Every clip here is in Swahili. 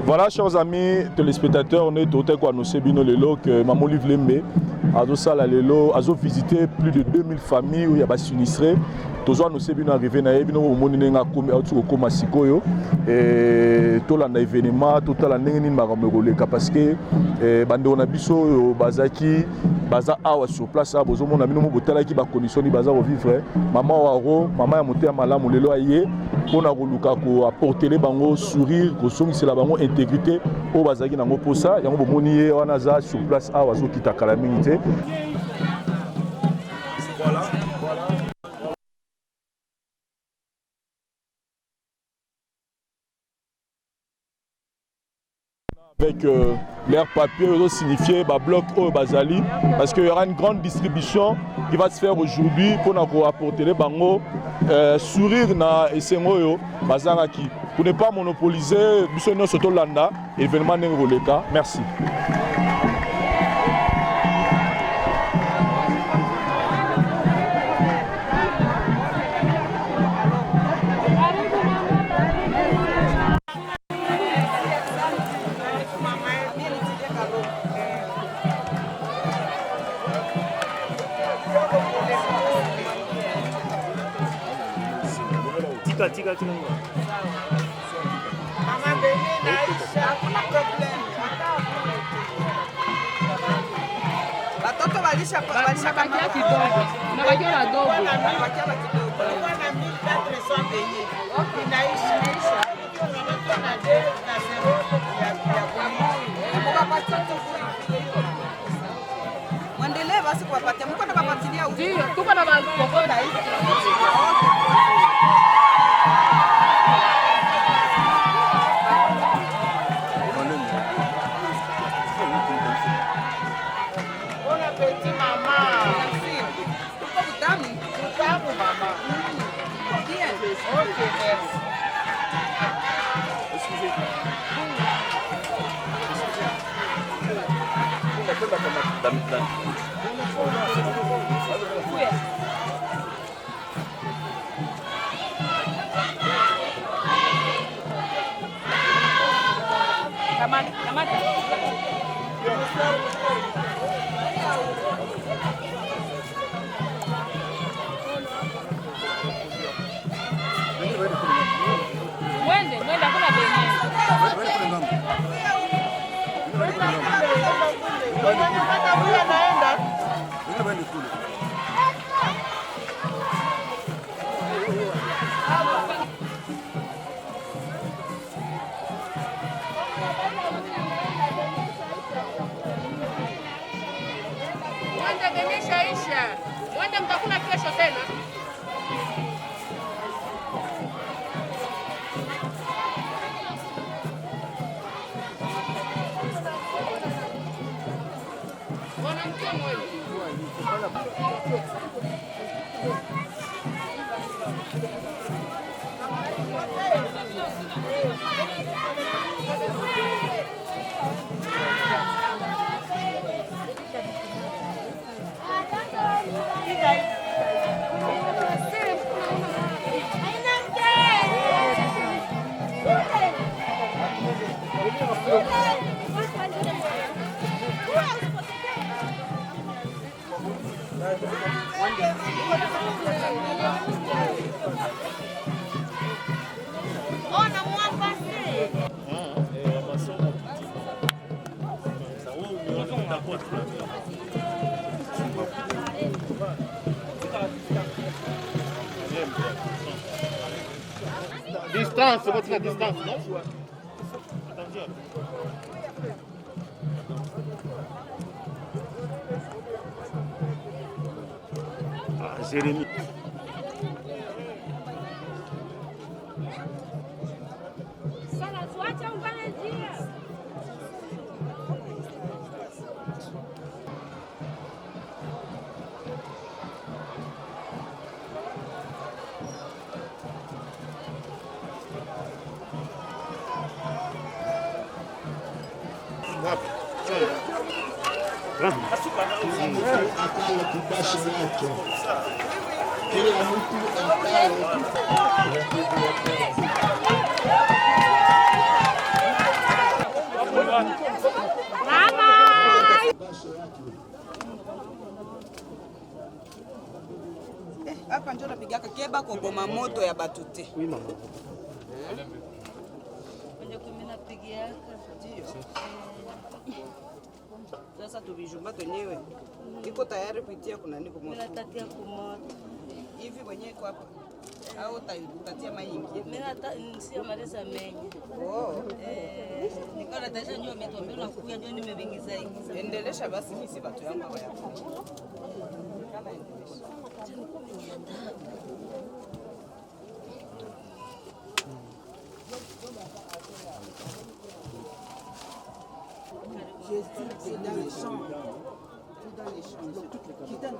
Voilà, chers amis téléspectateurs, on est au Teko annoncé Bino Lelo que Maman Livre Lembe a visité plus de 2000 familles où il y a des sinistrés. Tous annoncé Bino arrivé na Bino au monde n'enga comme Sikoyo et tout l'an événement, tout l'an n'enga maramegole parce que bande on a biso bazaki baza awa sur place à bozo mon ami no botala qui ba condition ni baza vivre maman waro maman ya moté malamu lelo aye pona koluka ko apporter les bango sourire ko songisela bango intégrité au bazaki nango posa yango bomoni ye wana za sur place awa zo kita kala minité. Avec l'air papier, ils ont signifié bloc au Bazali parce qu'il y aura une grande distribution qui va se faire aujourd'hui pour nous apporter les bangos sourire na esengoyo bazangaki pour ne pas monopoliser bisonyo soto landa événement n'engoleka. Merci. Tika. Mama Beni Naisha, hakuna problem. Watoto walisha bakia kidogo. Na bakia wadogo. Bakia kidogo. Kulikuwa na 1400 Beni. Okay, Naisha. Na 2 na 0 ya kuwapatia tu. Mwendelee basi kuwapatia. Mko na bapatilia uzi. Ndio, tuko na bakokoda hivi. Mwende kuna benye. Mwende demeshaisha. Mwende mtakula kesho tena. Distance, votre distance, non? Ah, Jérémy. Akala kibashi yake kila mtu akala Hapa ndio napigaka keba kwa goma moto ya batute. Oui mama. Ndio kumina pigiaka ndio. Sasa tuvijumba wenyewe. Iko tayari kuitia kuna niko moto. Mimi natatia kumoto. Hivi wenyewe kwa hapa. Au utatia maingi. Mimi hata nsia maliza mengi. Oh. Nikaona taisha ndio umetuambia unakuja ndio nimevingiza hivi. Endelesha basi mimi si watu yangu hapa. Kama endelesha. C'est dans les champs. Tout dans les champs. Qui donne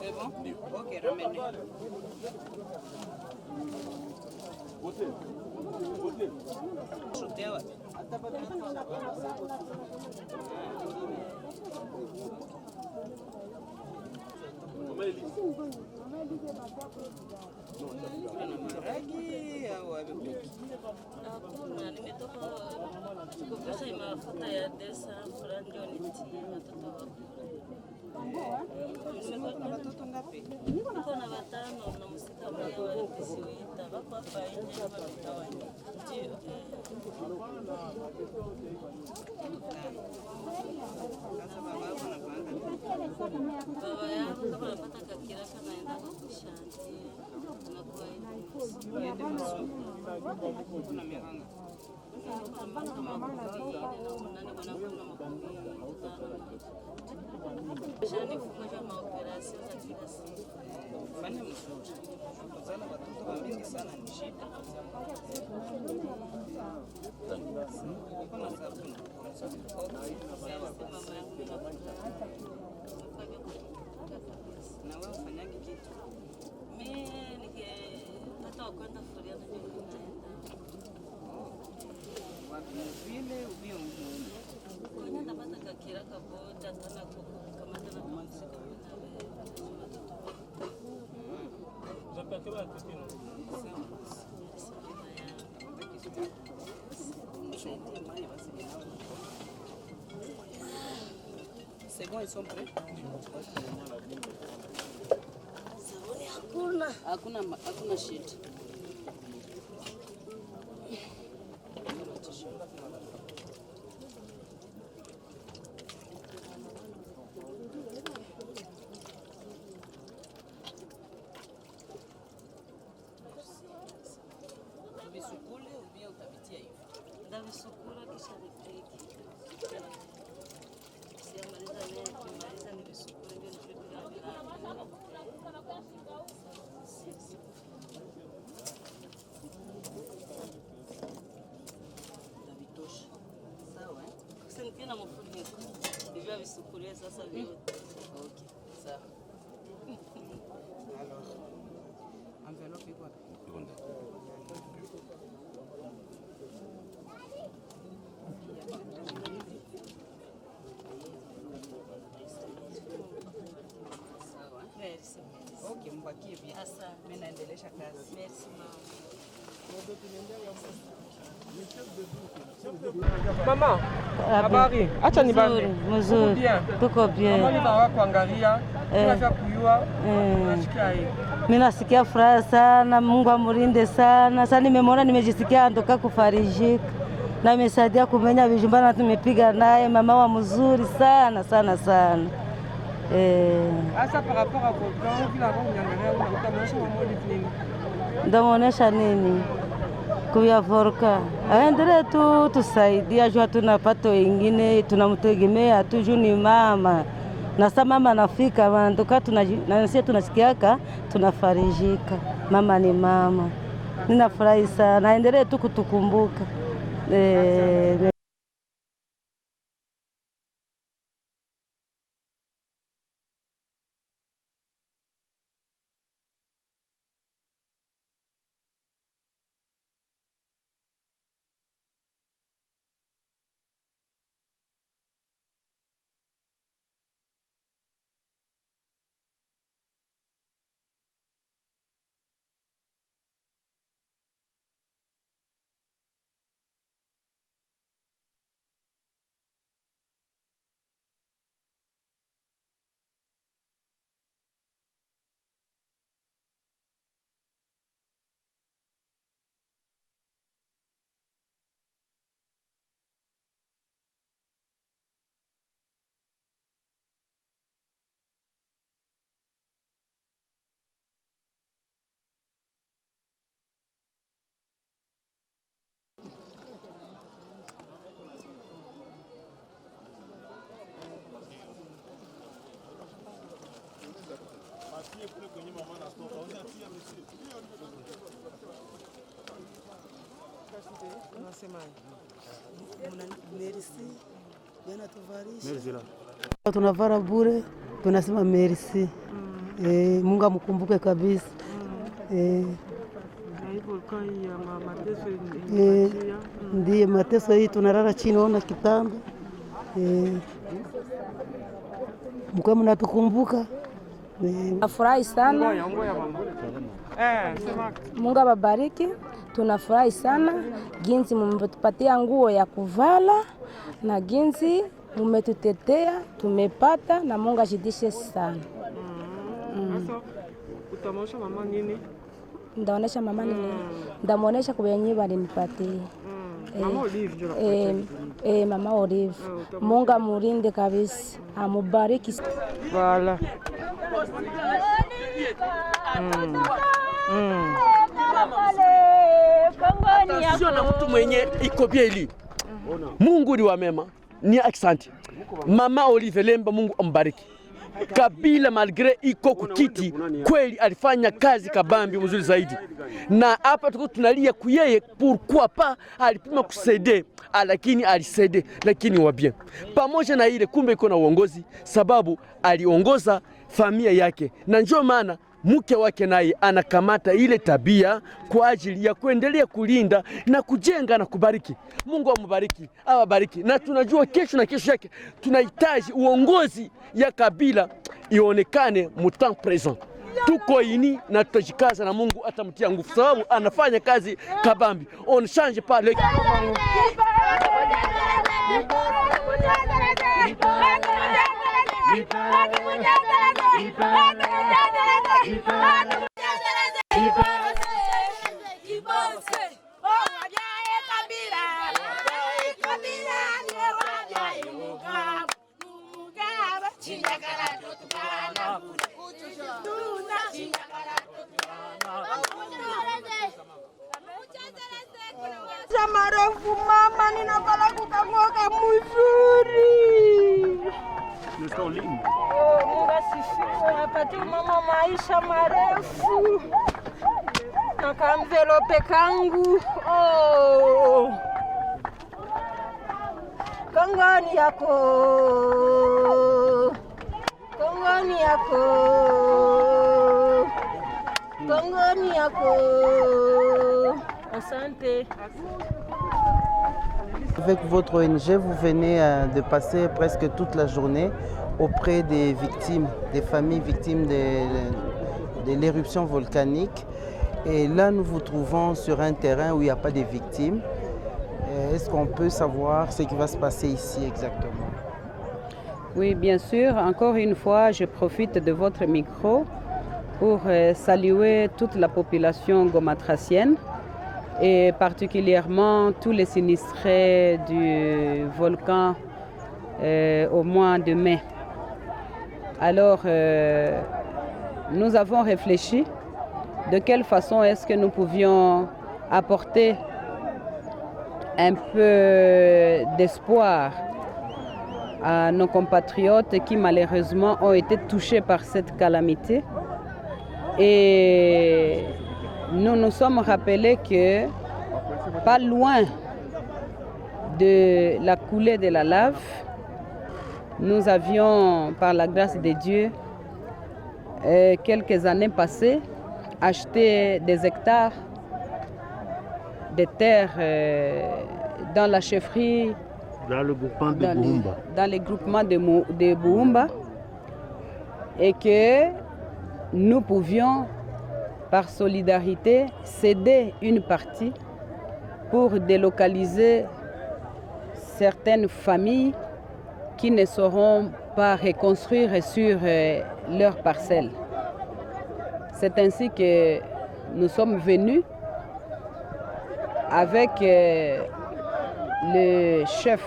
C'est bon? Ok, ramène. Hakuna, nimetoka kupesa mafuta ya desa fulani ndio nitie watoto wangu. Watoto ngapi? Niko na 5 na msika mmoja wa kisiwita. Wako hapa nje kama mtawani. Ndio. Sasa baba yako anapanga. Baba yangu kama anapata kakiraka naenda kushanti. Tunakuwa hivi. Niende msoko. Kuna miranga. Fanya mzuri. Kuzala watoto wa mingi sana ni shida. Kuna sabuni. Na wewe ufanyagi kitu? Mimi nikipata kwenda kufuria na vile ubio mgumu. kwenye ndapata kakira kabota tana kukamata na kumzika C'est bon, ils sont prêts? Hakuna shida. Visukule ubia utapitia hivi. ndavisukula kisha nipeke. Siamaliza leo kumaliza nivisukule ndio nipeke bila. Vitosha. Sawa eh? Sasa nikiwa na mfuniko. Hivyo visukulia sasa vyote. Okay. Sawa. Alors, enveloppe iko wapi? Merci. Okay, mbakie bien. Asante. Mimi naendelesha kazi. Merci mama. Mama, habari? Acha nibambe. Mzuri. Tuko bien. Mama nibawa kuangalia, tunafia kuyua, unasikia hii. Mimi nasikia furaha sana, Mungu amulinde sana. Sasa nimemwona nimejisikia anatoka kufarijika. na amesaidia kumenya vijumbana, tumepiga naye mama wa mzuri sana sana sana. Asa par rapport à Volcan, vile hapo mnyangalia utamwonyesha mama Olive nini? Ndamuonesha nini? Kuya Volcan. Aendelee tu tusaidia, jua tunapata wengine, tunamtegemea tu juu ni mama. Na sasa mama anafika wandoka tunasikiaka tunafarijika. Mama ni mama. Ninafurahi sana. Aendelee tu kutukumbuka. Tunavara bure, tunasema merci. Mungu amkumbuke kabisa. Ndiye mateso hii tunalala chini, ona kitanda. Mko mnatukumbuka. Nafurahi sana. Mungu awabariki. Tunafurahi sana jinsi mmetupatia nguo ya kuvala na jinsi mmetutetea, tumepata na Mungu ashidishe sana. Sasa utamuonesha mama nini? Ndaonesha mama nini? Ndamuonesha kwa wenyewe walinipatia. Mama Olive Mama Olive. Mungu amulinde kabisa. Amubariki. Voilà. Sio na mtu mwenye iko bieli. Mungu ni wa mema. Ni asante. Mama Olive Lemba, Mungu ambariki. Kabila malgre iko kukiti, kweli alifanya kazi kabambi mzuri zaidi. Na hapa tuko tunalia kuyeye pourquoi pas alipima kusaidia, lakini alisaidia, lakini wa bien. Pamoja na ile kumbe iko na uongozi sababu aliongoza familia yake. Na njoo maana mke wake naye anakamata ile tabia kwa ajili ya kuendelea kulinda na kujenga na kubariki. Mungu amubariki, awabariki. Na tunajua kesho na kesho yake tunahitaji uongozi ya kabila ionekane mu temps présent. Tuko ini na tutajikaza na Mungu atamtia nguvu sababu anafanya kazi kabambi. On change pas le marefu mama, ninakala kukangoka mzuri. Mungu asifiwe, apate mama maisha marefu. Na kamvelope kangu. Kongoni yako. Kongoni yako. Kongoni yako. Asante. Avec votre ONG, vous venez de passer presque toute la journée auprès des victimes, des familles victimes de l'éruption volcanique. Et là, nous vous trouvons sur un terrain où il n'y a pas de victimes. Est-ce qu'on peut savoir ce qui va se passer ici exactement? Oui, bien sûr. Encore une fois, je profite de votre micro pour saluer toute la population gomatracienne et particulièrement tous les sinistrés du volcan au mois de mai. Alors, nous avons réfléchi de quelle façon est-ce que nous pouvions apporter un peu d'espoir à nos compatriotes qui malheureusement ont été touchés par cette calamité. Et nous nous sommes rappelés que pas loin de la coulée de la lave, nous avions, par la grâce de Dieu, quelques années passées, acheté des hectares de terre dans la chefferie, dans le groupement de Boumba. Dans les groupements de Boumba, et que nous pouvions, par solidarité, céder une partie pour délocaliser certaines familles qui ne sauront pas reconstruire sur leurs parcelles. C'est ainsi que nous sommes venus avec le chef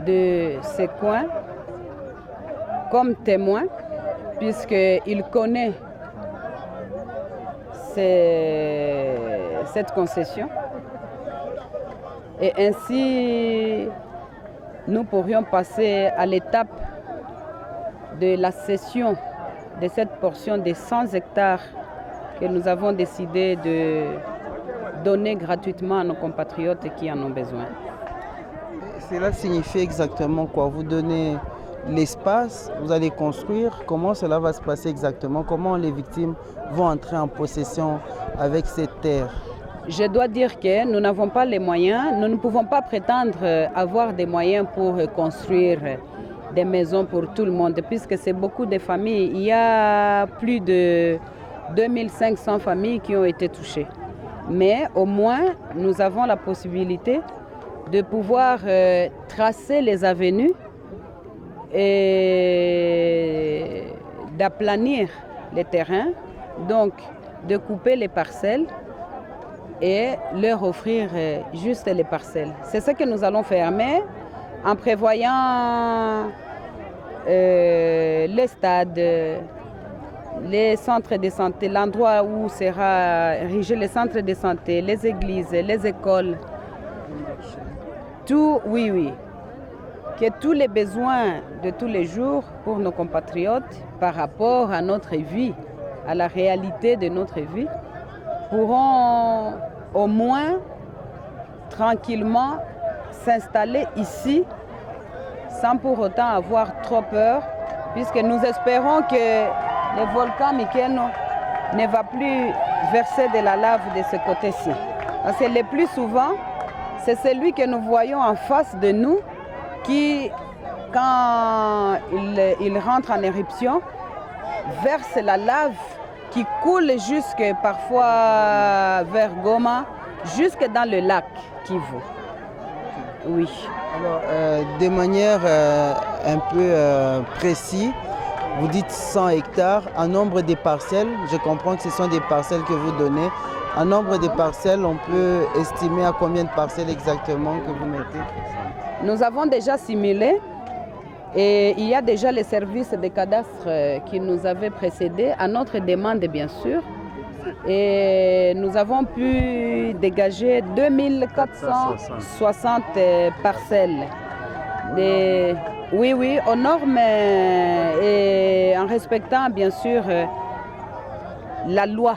de ces coins comme témoin, puisqu'il connaît cette concession. Et ainsi, nous pourrions passer à l'étape de la cession de cette portion de 100 hectares que nous avons décidé de donner gratuitement à nos compatriotes qui en ont besoin. Cela signifie exactement quoi? Vous donnez l'espace, vous allez construire. Comment cela va se passer exactement? Comment les victimes vont entrer en possession avec cette terre? Je dois dire que nous n'avons pas les moyens, nous ne pouvons pas prétendre avoir des moyens pour construire des maisons pour tout le monde, puisque c'est beaucoup de familles. Il y a plus de 2500 familles qui ont été touchées. Mais au moins, nous avons la possibilité de pouvoir tracer les avenues et d'aplanir les terrains, donc de couper les parcelles et leur offrir juste les parcelles. C'est ce que nous allons faire, mais en prévoyant les stades, les centres de santé, l'endroit où sera érigé les centres de santé, les églises, les écoles, tout, oui, que tous les besoins de tous les jours pour nos compatriotes par rapport à notre vie, à la réalité de notre vie, pourront au moins tranquillement s'installer ici sans pour autant avoir trop peur, puisque nous espérons que le volcan Mikeno ne va plus verser de la lave de ce côté-ci. Parce que le plus souvent, c'est celui que nous voyons en face de nous qui, quand il rentre en éruption, verse la lave qui coule jusque parfois vers Goma, jusque dans le lac Kivu. Oui. Alors, de manière un peu précise, vous dites 100 hectares, en nombre de parcelles, je comprends que ce sont des parcelles que vous donnez. En nombre de parcelles, on peut estimer à combien de parcelles exactement que vous mettez? Nous avons déjà simulé et il y a déjà les services de cadastre qui nous avaient précédés, à notre demande bien sûr. Et nous avons pu dégager 2460 parcelles. Oui, aux normes et en respectant bien sûr la loi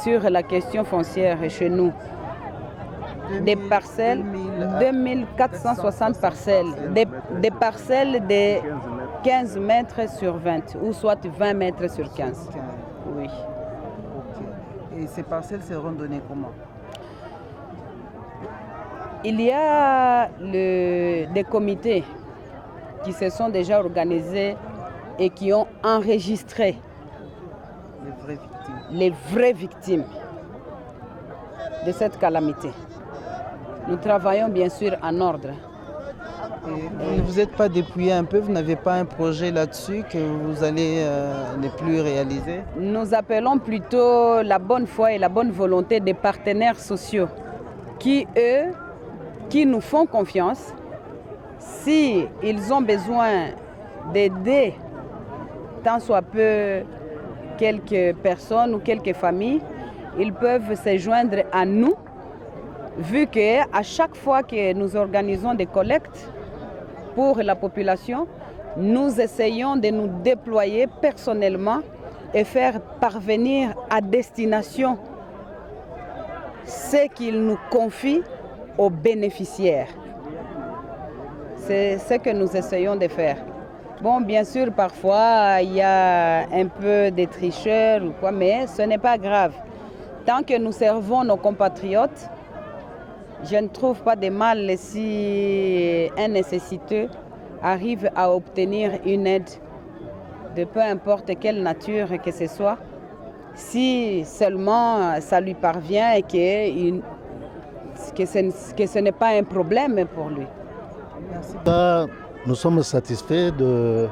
sur la question foncière chez nous. Des parcelles, 2460 parcelles, des parcelles de 15 mètres sur 20, ou soit 20 mètres sur 15. Oui. Et ces parcelles seront données comment? Il y a des comités qui se sont déjà organisés et qui ont enregistré les vraies victimes de cette calamité. Nous travaillons bien sûr en ordre. Et vous n'êtes pas dépouillé un peu, vous n'avez pas un projet là-dessus que vous allez ne plus réaliser? Nous appelons plutôt la bonne foi et la bonne volonté des partenaires sociaux qui, eux, qui nous font confiance. Si ils ont besoin d'aider tant soit peu quelques personnes ou quelques familles, ils peuvent se joindre à nous, vu qu'à chaque fois que nous organisons des collectes pour la population, nous essayons de nous déployer personnellement et faire parvenir à destination ce qu'ils nous confient aux bénéficiaires. C'est ce que nous essayons de faire. Bon, bien sûr, parfois, il y a un peu de tricheurs ou quoi, mais ce n'est pas grave. Tant que nous servons nos compatriotes, je ne trouve pas de mal si un nécessiteux arrive à obtenir une aide de peu importe quelle nature que ce soit, si seulement ça lui parvient et que ce n'est pas un problème pour lui. Merci. Nous sommes satisfaits de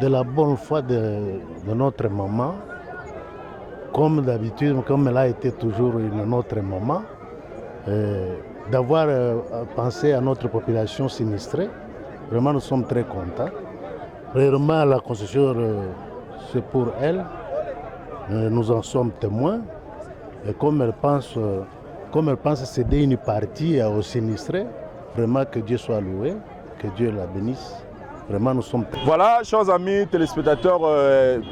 la bonne foi de notre maman, comme d'habitude, comme elle a été toujours notre maman, d'avoir pensé à notre population sinistrée. Vraiment, nous sommes très contents. Réellement, la concession, c'est pour elle. Nous en sommes témoins. Et comme elle pense céder une partie aux sinistrés, vraiment que Dieu soit loué. Que Dieu la bénisse. Vraiment, nous sommes... Voilà, chers amis téléspectateurs,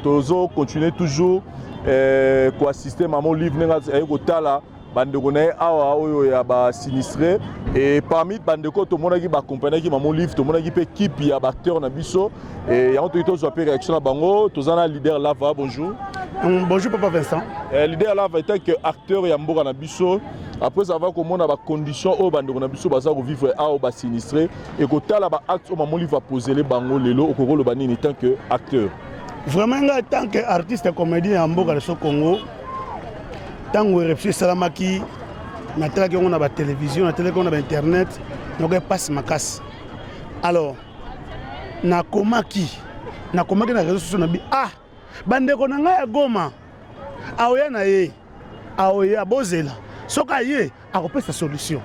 Tozo continue toujours à assister à Maman Livre Nengazala, Bandegone Awa Oyo ba sinistré. Et parmi Bandeko, tout le monde qui va accompagner Maman Livre, tout le monde qui peut équipe, il y a acteur dans Bisso. Et il y a un réaction à Bango, Tozana leader Lava, bonjour. Bonjour Papa Vincent. Leader Lava est que acteur Yamboga na Bisso. Après avoir comment on a des conditions au bande on a besoin de vivre à au bas sinistré et que tel acte au moment où il va poser les bangos les lots au Congo le bani en tant que acteur. Vraiment en tant qu'artiste et comédien en Mboka au Congo, tant que réfléchir salamaki, na télé qu'on a la télévision, na télé qu'on a internet, nous passe ma casse. Alors na komaki na réseaux sociaux na bi bande ko na nga Goma aoya na ye aoya bozela. Soka ye akopesa solution.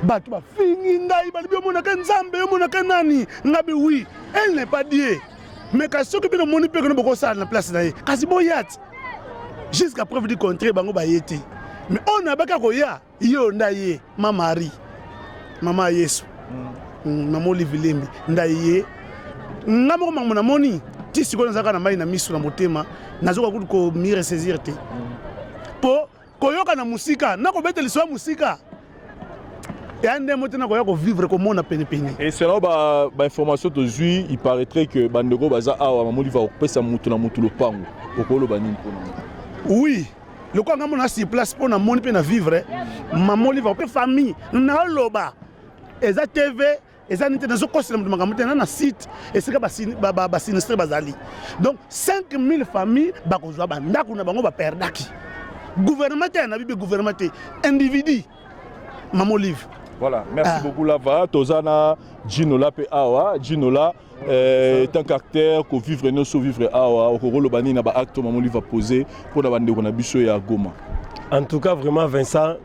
Bato ba fingi ndai ba libyo mona nzambe mona nani ngabi oui, elle n'est pas Dieu. Mais ka soki bino moni pe ko boko sala na place na ye. Kasi boyat. Jusqu'à preuve du contraire bango ba yete. Mais on a baka ko ya yo ndaye mama Marie. Mama Yesu. Maman Livilembi ndaye. Ngamo mona moni ti sikona zaka na mai na misu na motema nazoka ko mire saisir te. Po koyoka na musika nako bete liswa musika et ande motena koyako vivre comme on a peine. Et selon ba information de Zui, il paraîtrait que bandego baza awa Maman Livre va pesa mutu na mutu lo pango okolo bani mpona. Oui, le quoi ngamo na si place pour na moni pe na vivre Maman Livre pe famille na loba eza TV eza nite na zokosela mutu makambo te na site et c'est que ba sinistre bazali. Donc 5000 familles bakozwa bandako na bango ba perdaki. Gouvernement na bibi gouvernement individu Maman Livre. Voilà, merci beaucoup Lava. Tozana Ginola pe awa, Ginola tant qu'acteur ko vivre no so vivre awa au Congo le bani na ba acte Maman Livre va poser pour na bande ko na biso ya Goma. En tout cas vraiment Vincent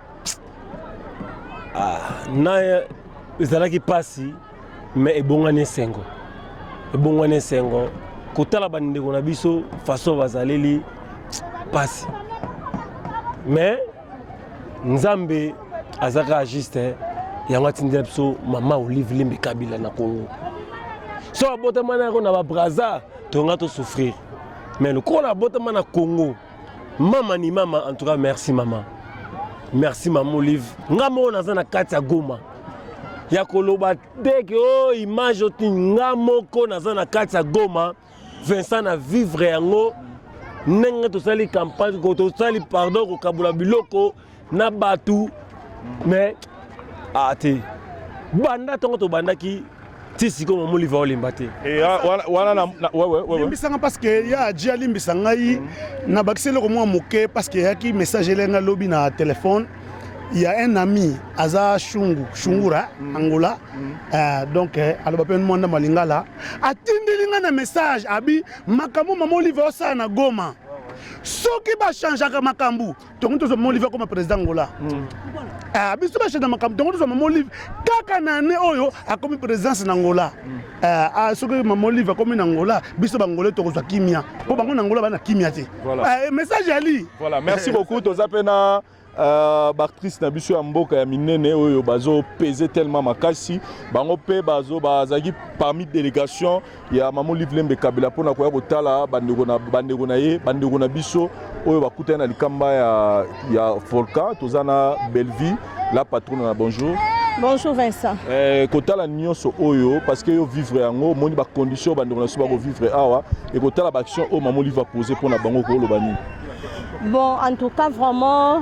na ezala ki pasi mais ebongane sengo. Ebongane sengo ko tala bande ko na biso façon bazaleli pasi. Mais Nzambe azaka juste yango atindela biso mama Olive Limbe Kabila na Congo. So abotama na ko na ba Brazza tonga to souffrir. Mais le ko na abotama na Congo. Maman ni maman en tout cas merci maman. Merci maman Olive. Ngamo na zana kati ya Goma. Ya koloba deke oh image oti ngamo ko na zana kati ya Goma. Vincent na vivre yango. Nenga to sali campagne ko to sali pardon ko kabula biloko na batu mais ate banda tongo to banda ki tisi ko Maman Livre olimbate et wana na ouais limbisanga parce que ya dia limbisanga yi na bakiselo ko mwa moke parce que yaki message lenga lobi na téléphone il y a un ami, Aza Shungura, Angola, donc, alors, il y a un malingala. A un message, Abi, Makamou, Maman Olivier Osana Goma. Ce qui va changer à Makambu, tu as mon livre comme président Angola. Abi, ce qui va changer à Makambu, tu as mon livre. Kakanane Oyo a comme présidence en Angola. Ce qui mon livre comme en Angola, Biso Bangolais, tu as Kimia. Pour Bangon Angola, tu as Kimia. Message Ali. Voilà, merci beaucoup. Tu as Bartrice Nabisu Amboka ya minene oyo bazo peser tellement makasi bango pe bazo bazaki parmi délégation ya Maman Olive Lembe Kabila pona koya kotala bandeko na ye bandeko na biso oyo bakutana na likamba ya Volcan tozana Belleville la patronne na bonjour. Bonjour Vincent. Kotala nyonso oyo parce que yo vivre yango moni ba condition bandeko na so ba vivre awa et kotala ba action o Maman Olive va poser pona bango ko lobani. Bon, en tout cas, vraiment,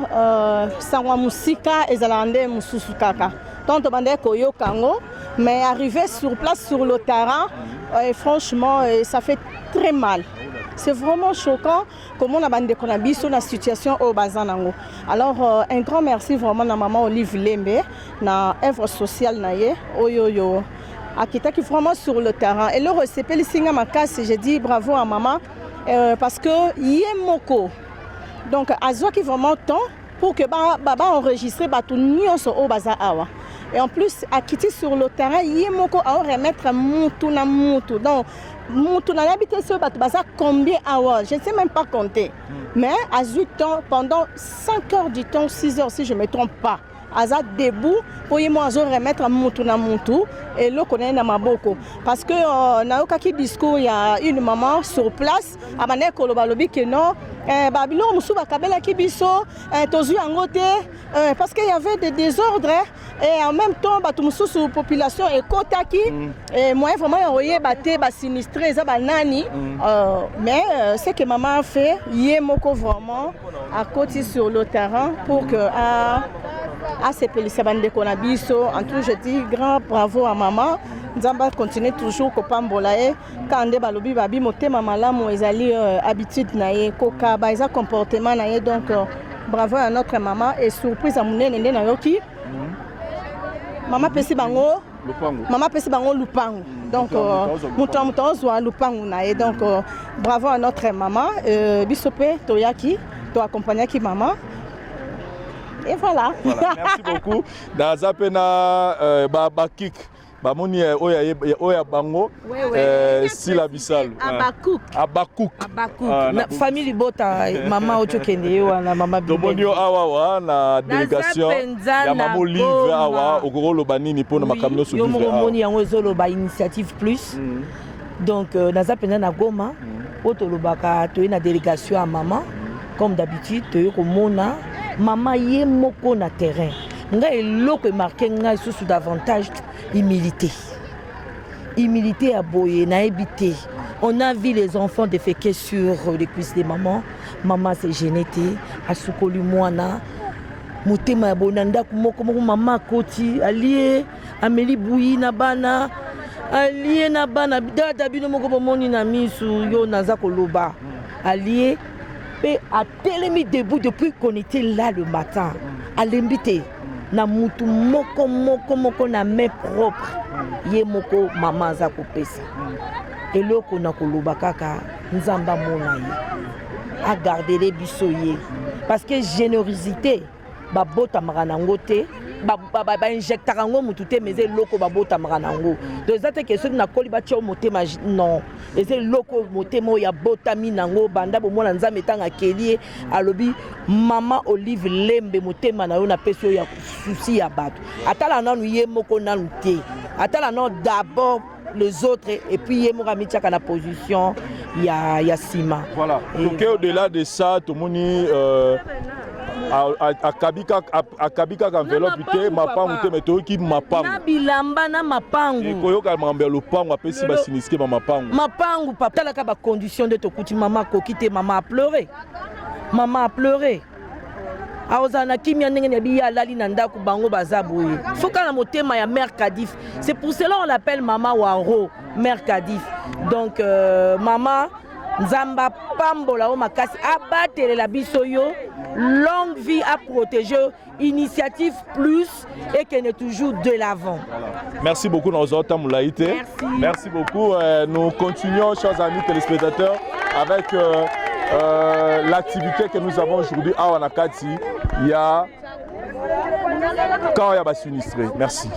Sangwa Musika et Zalande Mususukaka. Tant de Koyo Kango, mais arriver sur place sur le terrain, franchement, ça fait très mal. C'est vraiment choquant comment on a bandé qu'on a mis sur la situation au Bazanango. Alors, un grand merci vraiment à Maman Olive Lembe, na œuvre sociale naie, oyoyo, à qui est vraiment sur le terrain. Et le RCP, le signe à ma casse, j'ai dit bravo à maman, parce que Yemoko. Donc, Azo qui vraiment temps pour que Baba enregistre tout nyonso au baza awa. Et en plus, à quitter sur le terrain, Yemoko a remettre Moutou na Moutou. Donc, Moutou na l'habité sur baza combien awa? Je ne sais même pas compter. Mais à 8 ans, pendant 5 heures du temps, 6 heures si je ne me trompe pas. Aza debout pour y remettre Moutou na Moutou et le connaît na Maboko. Parce que na okaki discours, il y a une maman sur place, à Mané Kolobalobi que non, Babylon Moussouba Kabela Kibiso, Tozu Angote, parce qu'il y avait des désordres et en même temps, Batumoussou sous population et Kotaki, et moi vraiment envoyé Baté, sinistré, Zabanani, mais ce que maman a fait, Yemoko vraiment à côté sur le terrain pour que ces policiers qu'on a biso. En tout, je dis grand bravo à maman. Nzamba continue toujours Kopambolae. Quand on balobi babi moté maman là, moi ils habitude naie, koka, baisa comportement naie. Donc bravo à notre maman et surprise à mon nene na yoki. Maman pesi bango. Maman pesi bango lupango. Donc muto soit lupango naie. Donc bravo à notre maman. Bisope toyaki, to accompagner qui maman. Et voilà. Merci beaucoup. Dans Zapena Bakik, Bamoni Oya Bango, Sila Bissal. Abakouk. Famille Bota, Maman Ochokende, na Maman Bibo. Tomonio Awa, na délégation. Ya Maman Olive Awa, Ogoro Lobanini pour na makamino sur vivre. Yo Momoni yango zoloba initiative plus. Donc na Zapena na Goma, otolobaka to na délégation à maman. Comme d'habitude, tu as maman yé moko na terrain. Nga eloko marqué nga sous davantage humilité. Humilité à boyer na habité. On a vu les enfants déféquer sur les cuisses des mamans. Maman s'est gênée, a soukolu moana. Mutema ya bonanda kumoko maman koti allié Amélie Bouyi na bana. Allié na bana dada bino moko bomoni na misu yo naza koloba. Allié a tellement debout depuis qu'on était là le matin. À l'invité, na mutu moko na main propre. Ye moko maman za kopesa. Et là qu'on a koloba kaka nzamba mona ye. A garder les bisoye. Parce que générosité, ba bota maranangote. Ba injecta rango mutute mais c'est loko ba bota maranango. Donc ça c'est question na koliba tio motema non. Et c'est loko motema ya bota minango banda bo mona nzambe tanga kelie alobi Maman Olive Lembe motema na yo na peso ya souci ya bato. Atala nanu ye moko nanu te. Atala non d'abord les autres et puis ye moko amichaka na position ya sima. Voilà. Donc au-delà de ça tout moni a kabika enveloppe te mapangu te meto ki mapangu na bilamba na mapangu ekoyoka mambe lopangu apesi ba siniske ba mapangu papa tala ka ba condition de tokuti maman ko kite maman a pleuré aozana kimia ndenge ne biya lali na ndaku bango bazaboye foka na motema ya mère Kadif. C'est pour cela on l'appelle maman Waro, mère Kadif. Donc maman Nzamba pambola o makasi abatelela biso yo longue vie à protéger initiative plus et qu'elle est toujours de l'avant. Merci beaucoup Nozota Moulaïté. Merci beaucoup. Nous continuons, chers amis téléspectateurs, avec l'activité que nous avons aujourd'hui à Wanakati. Il y a quand il y a sinistré. Merci.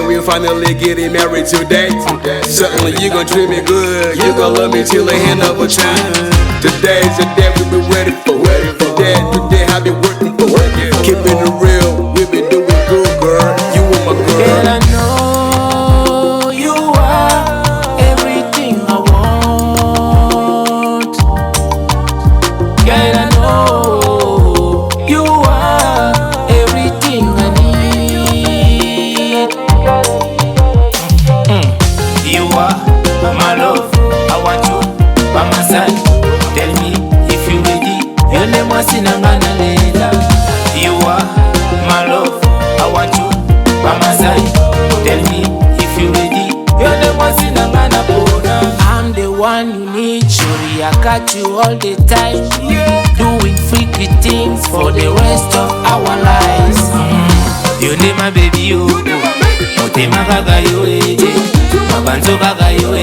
We finally getting married today. Certainly you gon' treat me good. You gon' love me till the end of a time. Today's the day we been ready for. Today I've been working for. Keeping it real, we been doing good, girl. You are my girl. Girl, I know you are everything I want. Girl, I know you are everything I need. You are my love, I want you by my side. Tell me if you ready. Your name was Sinangana Lela. You are my love, I want you by my side. Tell me if you ready. Your name was Sinangana Bona. I'm the one you need, Shuri. I got you all the time. Doing freaky things for the rest of our lives. You name my baby, you. Motema gaga yo, mabanzo gaga yo.